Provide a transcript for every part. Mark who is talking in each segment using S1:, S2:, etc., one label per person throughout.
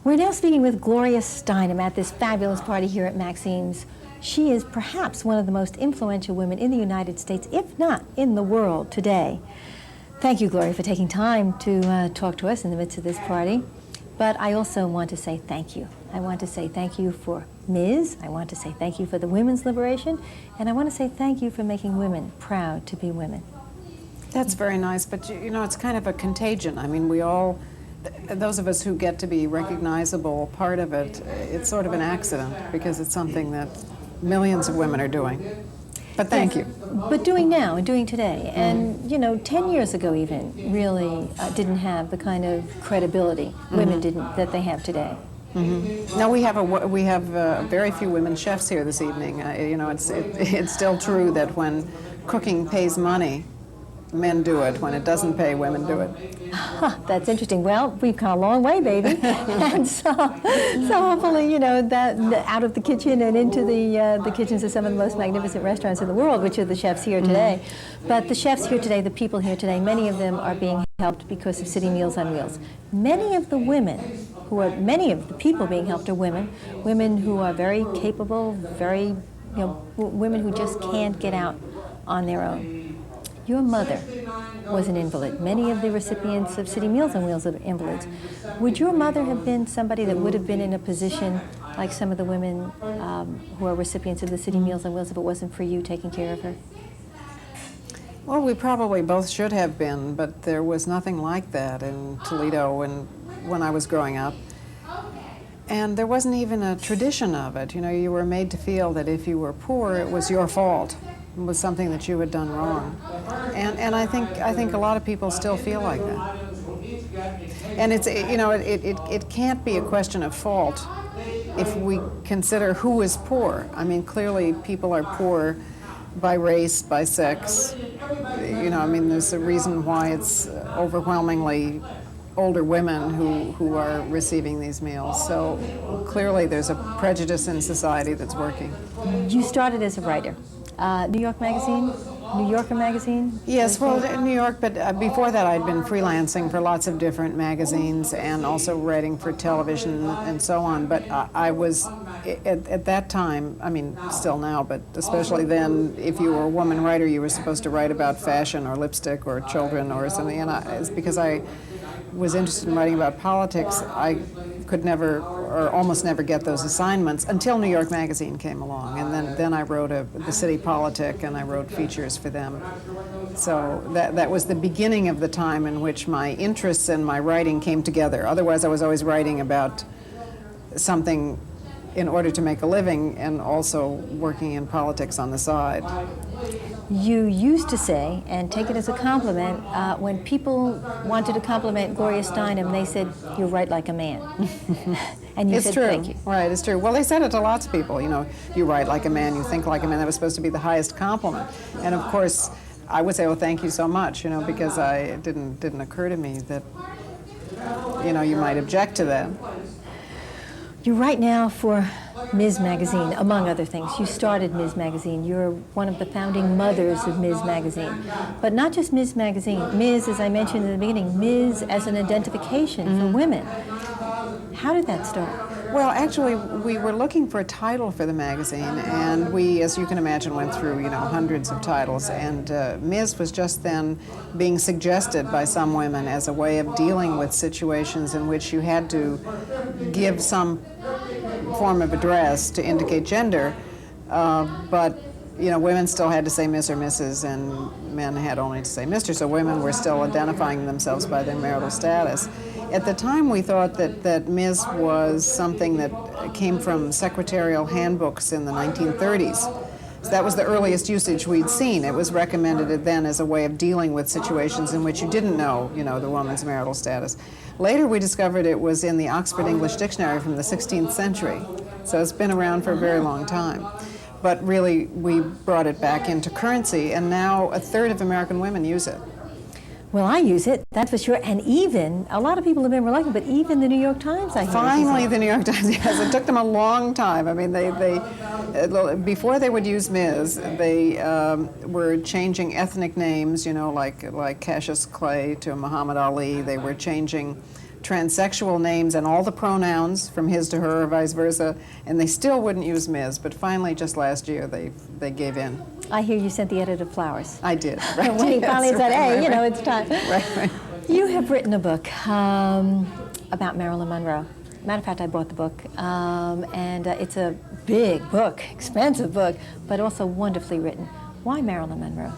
S1: We're now speaking with Gloria Steinem at this fabulous party here at Maxine's. She is perhaps one of the most influential women in the United States, if not in the world today. Thank you, Gloria, for taking time to talk to us in the midst of this party. But I also want to say thank you. I want to say thank you for Ms. I want to say thank you for the women's liberation. And I want to say thank you for making women proud to be women.
S2: That's very nice, but you know, it's kind of a contagion. I mean, we all, those of us who get to be recognizable part of it, it's sort of an accident because it's something that millions of women are doing. But thank you.
S1: But doing now and doing today, and you know, 10 years ago even, really didn't have the kind of credibility women didn't that they have today.
S2: Now we have very few women chefs here this evening. You know, it's still true that when cooking pays money, men do it. When it doesn't pay, women do it.
S1: That's interesting. Well, we've come a long way, baby. And so hopefully, you know, that out of the kitchen and into the kitchens of some of the most magnificent restaurants in the world, which are the chefs here today. But the chefs here today, the people here today, many of them are being helped because of City Meals on Wheels. Many of the people being helped are women who are very capable, very, you know, women who just can't get out on their own. Your mother was an invalid. Many of the recipients of City Meals on Wheels are invalids. Would your mother have been somebody that would have been in a position like some of the women who are recipients of the City Meals on Wheels if it wasn't for you taking care of her?
S2: Well, we probably both should have been, but there was nothing like that in Toledo when I was growing up. And there wasn't even a tradition of it. You know, you were made to feel that if you were poor, it was your fault. It was something that you had done wrong. And I think a lot of people still feel like that. And it's, you know, it can't be a question of fault if we consider who is poor. I mean, clearly people are poor by race, by sex. You know, I mean, there's a reason why it's overwhelmingly older women who are receiving these meals. So clearly there's a prejudice in society that's working.
S1: You started as a writer. New York Magazine? New Yorker Magazine?
S2: Yes, well, New York, but before that I'd been freelancing for lots of different magazines and also writing for television and so on. But I was, at that time, I mean, still now, but especially then, if you were a woman writer, you were supposed to write about fashion or lipstick or children or something. And it's because I was interested in writing about politics, I could never, or almost never get those assignments until New York Magazine came along. And then I wrote the City Politic, and I wrote features for them. So that was the beginning of the time in which my interests and my writing came together. Otherwise, I was always writing about something in order to make a living and also working in politics on the side.
S1: You used to say, and take it as a compliment, when people wanted to compliment Gloria Steinem, they said, "You write like a man." And you said, "Thank you."
S2: Right, it's true. Well, they said it to lots of people, you know, you write like a man, you think like a man. That was supposed to be the highest compliment. And of course, I would say, "Well, thank you so much," you know, because it didn't occur to me that, you know, you might object to that.
S1: You write now for Ms. Magazine, among other things. You started Ms. Magazine. You're one of the founding mothers of Ms. Magazine. But not just Ms. Magazine. Ms., as I mentioned in the beginning, Ms. as an identification for women. How did that start?
S2: Well, actually, we were looking for a title for the magazine, and we, as you can imagine, went through, you know, hundreds of titles, and Ms. was just then being suggested by some women as a way of dealing with situations in which you had to give some form of address to indicate gender, but, you know, women still had to say Miss or Mrs., and men had only to say Mr., so women were still identifying themselves by their marital status. At the time, we thought that Ms. was something that came from secretarial handbooks in the 1930s. So that was the earliest usage we'd seen. It was recommended then as a way of dealing with situations in which you didn't know, you know, the woman's marital status. Later, we discovered it was in the Oxford English Dictionary from the 16th century. So it's been around for a very long time. But really, we brought it back into currency, and now a third of American women use it.
S1: Well, I use it, that's for sure. And even, a lot of people have been reluctant, but even the New York Times, I hear.
S2: Finally, the New York Times, yes. It took them a long time. I mean, before they would use Ms., they were changing ethnic names, you know, like Cassius Clay to Muhammad Ali. They were changing transsexual names and all the pronouns from his to her or vice versa, and they still wouldn't use Ms., but finally just last year they gave in.
S1: I hear you sent the editor flowers.
S2: I did. Right.
S1: When he finally
S2: Yes,
S1: said, hey,
S2: right,
S1: you know,
S2: right.
S1: it's time.
S2: Right.
S1: You have written a book about Marilyn Monroe. Matter of fact, I bought the book, and it's a big book, expensive book, but also wonderfully written. Why Marilyn Monroe?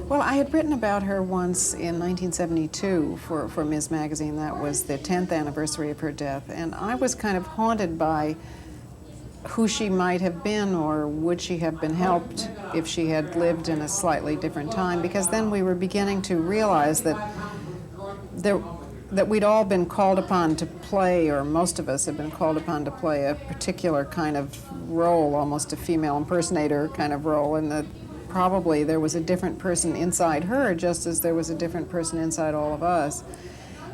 S2: Well, I had written about her once in 1972 for Ms. Magazine. That was the 10th anniversary of her death, and I was kind of haunted by who she might have been, or would she have been helped if she had lived in a slightly different time, because then we were beginning to realize that we'd all been called upon to play, or most of us have been called upon to play a particular kind of role, almost a female impersonator kind of role, and that probably there was a different person inside her just as there was a different person inside all of us.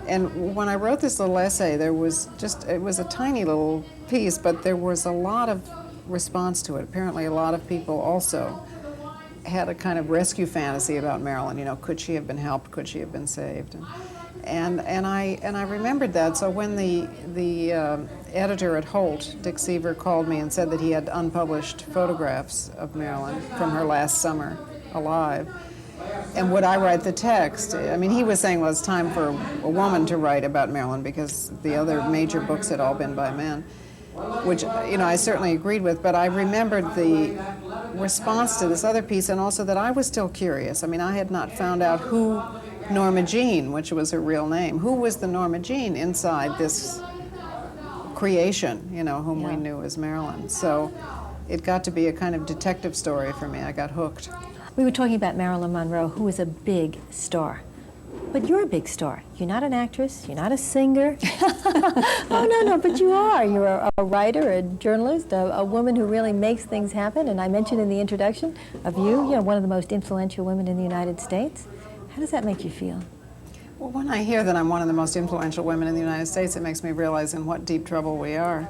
S2: And when I wrote this little essay, it was a tiny little piece, but there was a lot of response to it. Apparently a lot of people also had a kind of rescue fantasy about Marilyn. You know, could she have been helped? Could she have been saved? And I remembered that. So when the editor at Holt, Dick Seaver, called me and said that he had unpublished photographs of Marilyn from her last summer alive, and would I write the text? I mean, he was saying, well, it's time for a woman to write about Marilyn because the other major books had all been by men, which, you know, I certainly agreed with, but I remembered the response to this other piece, and also that I was still curious. I mean, I had not found out who Norma Jean, which was her real name, who was the Norma Jean inside this creation, you know, whom we knew as Marilyn. So it got to be a kind of detective story for me. I got hooked.
S1: We were talking about Marilyn Monroe, who is a big star. But you're a big star. You're not an actress. You're not a singer. Oh, no, but you are. You're a writer, a journalist, a woman who really makes things happen. And I mentioned in the introduction of you know, one of the most influential women in the United States. How does that make you feel?
S2: Well, when I hear that I'm one of the most influential women in the United States, it makes me realize in what deep trouble we are.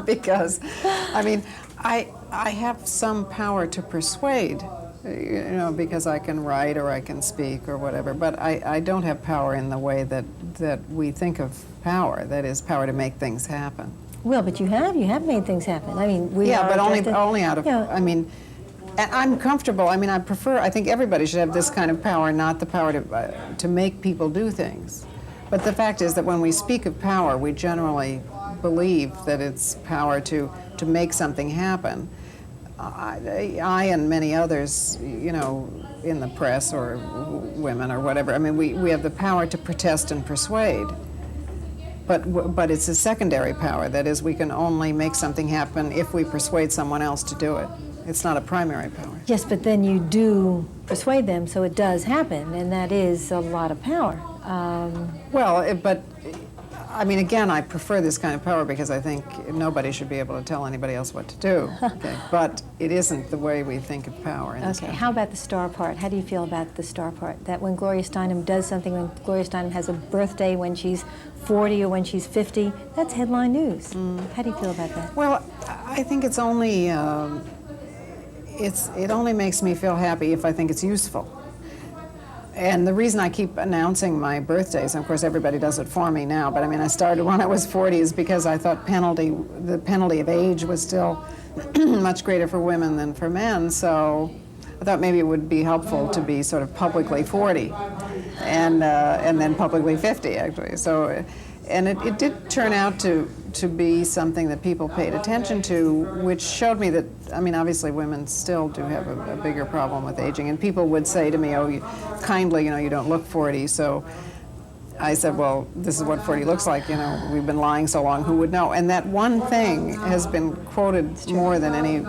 S2: Because, I mean, I have some power to persuade, you know, because I can write or I can speak or whatever, but I don't have power in the way that we think of power, that is, power to make things happen.
S1: Well, but you have made things happen. I mean, we
S2: yeah,
S1: are
S2: but
S1: just
S2: only out of,
S1: you know,
S2: I mean, and I'm comfortable. I mean, I think everybody should have this kind of power, not the power to make people do things. But the fact is that when we speak of power, we generally believe that it's power to make something happen. I and many others, you know, in the press or women or whatever, I mean, we have the power to protest and persuade. But it's a secondary power. That is, we can only make something happen if we persuade someone else to do it. It's not a primary power.
S1: yes, but then you do persuade them, so it does happen, and that is a lot of power.
S2: But I mean, again, I prefer this kind of power because I think nobody should be able to tell anybody else what to do. Okay? But it isn't the way we think of power in this
S1: Okay,
S2: country.
S1: how about the star part? How do you feel about the star part? That when Gloria Steinem does something, when Gloria Steinem has a birthday when she's 40 or when she's 50, that's headline news. How do you feel about that?
S2: Well, I think it's only, it only makes me feel happy if I think it's useful. And the reason I keep announcing my birthdays, and of course everybody does it for me now, but I mean I started when I was 40, is because I thought the penalty of age was still much greater for women than for men, so I thought maybe it would be helpful to be sort of publicly 40 and then publicly 50 actually. So, and it did turn out to be something that people paid attention to, which showed me that, I mean, obviously women still do have a bigger problem with aging, and people would say to me, oh, kindly, you know, you don't look 40, so I said, well, this is what 40 looks like, you know, we've been lying so long, who would know? And that one thing has been quoted more than any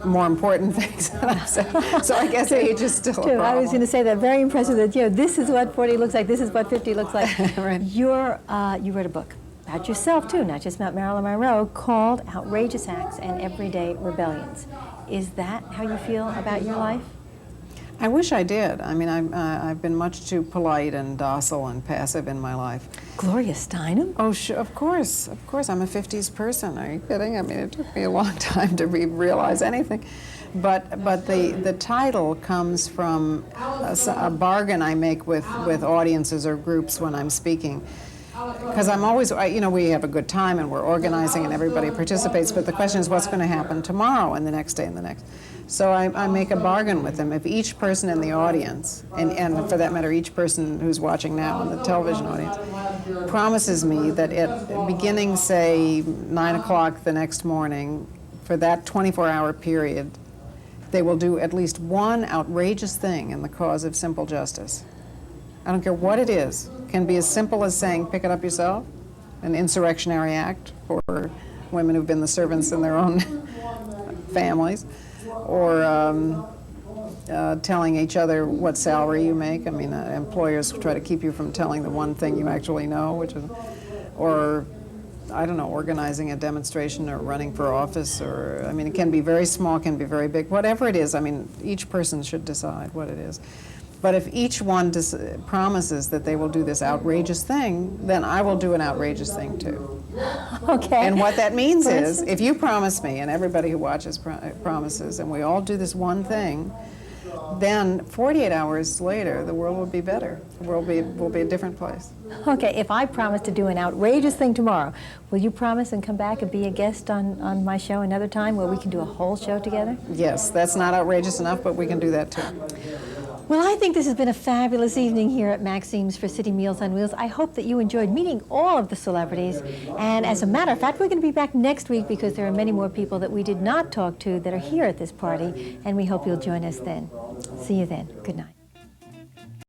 S2: more important things that I've said. So I guess age is still a problem.
S1: I was going to say that, very impressive that, you know, this is what 40 looks like, this is what 50 looks like.
S2: Right.
S1: You wrote a book about yourself, too, not just about Marilyn Monroe, called Outrageous Acts and Everyday Rebellions. Is that how you feel about your life?
S2: I wish I did. I mean, I've been much too polite and docile and passive in my life.
S1: Gloria Steinem?
S2: Oh, sure, of course. I'm a 50s person. Are you kidding? I mean, it took me a long time to realize anything. But the title comes from a bargain I make with audiences or groups when I'm speaking. Because I'm always, we have a good time and we're organizing and everybody participates, but the question is what's going to happen tomorrow and the next day and the next. So I make a bargain with them. If each person in the audience, and for that matter, each person who's watching now in the television audience, promises me that beginning, say, 9 o'clock the next morning, for that 24-hour period, they will do at least one outrageous thing in the cause of simple justice. I don't care what it is. It can be as simple as saying, pick it up yourself, an insurrectionary act for women who've been the servants in their own families, or telling each other what salary you make. I mean, employers try to keep you from telling the one thing you actually know, which is, or, I don't know, organizing a demonstration or running for office, or, I mean, it can be very small, can be very big, whatever it is. I mean, each person should decide what it is. But if each one promises that they will do this outrageous thing, then I will do an outrageous thing too.
S1: Okay.
S2: And what that means is, if you promise me, and everybody who watches promises, and we all do this one thing, then 48 hours later, the world will be better. The world will be a different place.
S1: Okay, if I promise to do an outrageous thing tomorrow, will you promise and come back and be a guest on my show another time where we can do a whole show together?
S2: Yes, that's not outrageous enough, but we can do that too.
S1: Well, I think this has been a fabulous evening here at Maxine's for City Meals on Wheels. I hope that you enjoyed meeting all of the celebrities. And as a matter of fact, we're going to be back next week because there are many more people that we did not talk to that are here at this party, and we hope you'll join us then. See you then. Good night.